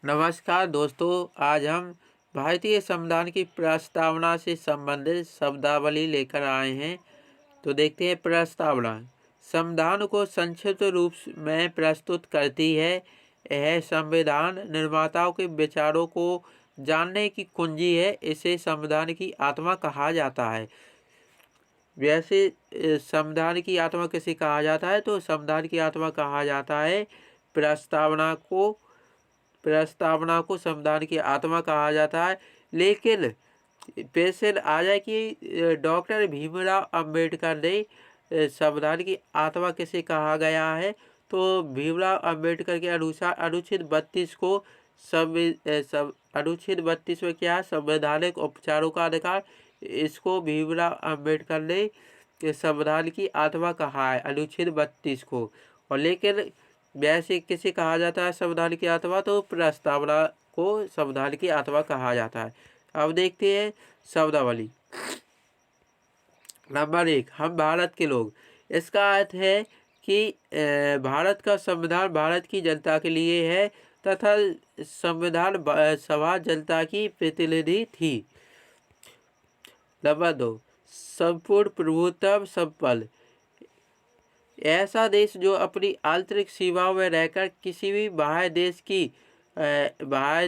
नमस्कार दोस्तों, आज हम भारतीय संविधान की प्रस्तावना से संबंधित शब्दावली लेकर आए हैं। तो देखते हैं प्रस्तावना। संविधान को संक्षिप्त रूप में प्रस्तुत करती है। यह संविधान निर्माताओं के विचारों को जानने की कुंजी है। इसे संविधान की आत्मा कहा जाता है। वैसे संविधान की आत्मा किसे कहा जाता है? तो संविधान की आत्मा कहा जाता है प्रस्तावना को संविधान की आत्मा कहा जाता है। लेकिन पेशेंट आ जाए कि डॉक्टर भीमराव अंबेडकर ने संविधान की आत्मा किसे कहा गया है? तो भीमराव अंबेडकर के अनुसार अनुच्छेद 32 को अनुच्छेद 32 में क्या है? संवैधानिक उपचारों का अधिकार। इसको भीमराव अंबेडकर ने संविधान की आत्मा कहा है, अनुच्छेद 32 को। और लेकिन वैसे किसे कहा जाता है संविधान की आत्मा? तो प्रस्तावना को संविधान की आत्मा कहा जाता है। अब देखते हैं शब्दावली। नंबर 1, हम भारत के लोग। इसका अर्थ है कि भारत का संविधान भारत की जनता के लिए है तथा संविधान सभा जनता की प्रतिनिधि थी। नंबर 2, संपूर्ण प्रभुत्व संपन्न। ऐसा देश जो अपनी आंतरिक सीमाओं में रहकर किसी भी बाह्य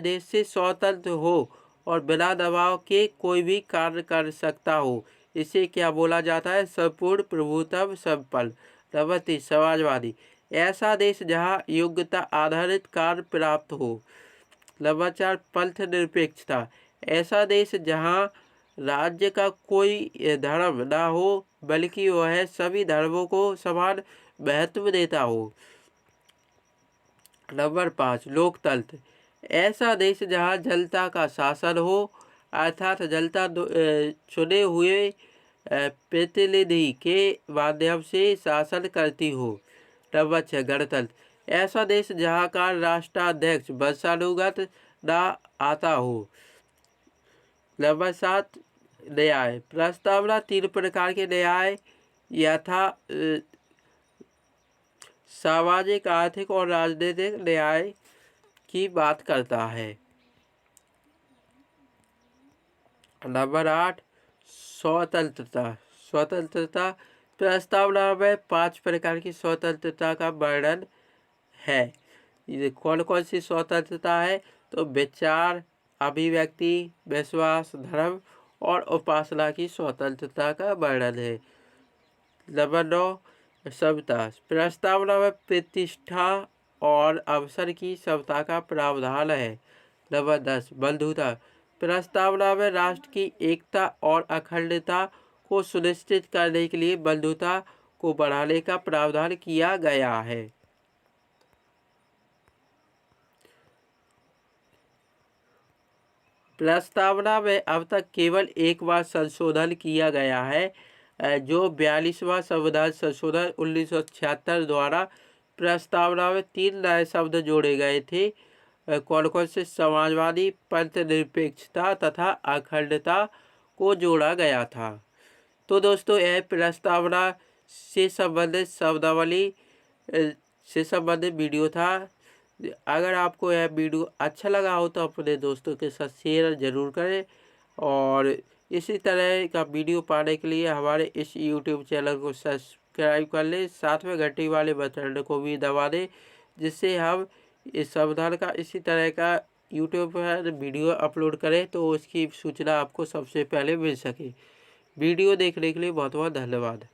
देश से स्वतंत्र हो और बिना दबाव के कोई भी कार्य कर सकता हो, इसे क्या बोला जाता है? संपूर्ण प्रभुत्व संपन्न। नंबर 3, समाजवादी। ऐसा देश जहां योग्यता आधारित कार्य प्राप्त हो। नंबर 4, पंथ निरपेक्षता। ऐसा देश जहां राज्य का कोई धर्म ना हो बल्कि वह सभी धर्मों को समान महत्व देता हो। नंबर 5, लोकतंत्र। ऐसा देश जहां जनता का शासन हो, अर्थात जनता चुने हुए प्रतिनिधि के माध्यम से शासन करती हो। नंबर 6, गणतंत्र। ऐसा देश जहां का राष्ट्राध्यक्ष वंशानुगत ना आता हो। नंबर 7, न्याय। प्रस्तावना 3 प्रकार के न्याय यथा सामाजिक, आर्थिक और राजनीतिक न्याय की बात करता है। नंबर 8, स्वतंत्रता। प्रस्तावना में 5 प्रकार की स्वतंत्रता का वर्णन है। ये कौन कौन सी स्वतंत्रता है? तो विचार, अभिव्यक्ति, विश्वास, धर्म और उपासना की स्वतंत्रता का वर्णन है। नंबर 9, समता। प्रस्तावना में प्रतिष्ठा और अवसर की समता का प्रावधान है। नंबर 10, बंधुता। प्रस्तावना में राष्ट्र की एकता और अखंडता को सुनिश्चित करने के लिए बंधुता को बढ़ाने का प्रावधान किया गया है। प्रस्तावना में अब तक केवल एक बार संशोधन किया गया है, जो 42वां संविधान संशोधन 1976 द्वारा प्रस्तावना में 3 नए शब्द जोड़े गए थे। कौन कौन से? समाजवादी, पंथ निरपेक्षता तथा अखंडता को जोड़ा गया था। तो दोस्तों, यह प्रस्तावना से संबंधित शब्दावली से संबंधित वीडियो था। अगर आपको यह वीडियो अच्छा लगा हो तो अपने दोस्तों के साथ शेयर ज़रूर करें और इसी तरह का वीडियो पाने के लिए हमारे इस YouTube चैनल को सब्सक्राइब कर लें। साथ में घंटी वाले बटन को भी दबा दें, जिससे हम इस संविधान का इसी तरह का YouTube पर वीडियो अपलोड करें तो उसकी सूचना आपको सबसे पहले मिल सके। वीडियो देखने के लिए बहुत बहुत धन्यवाद।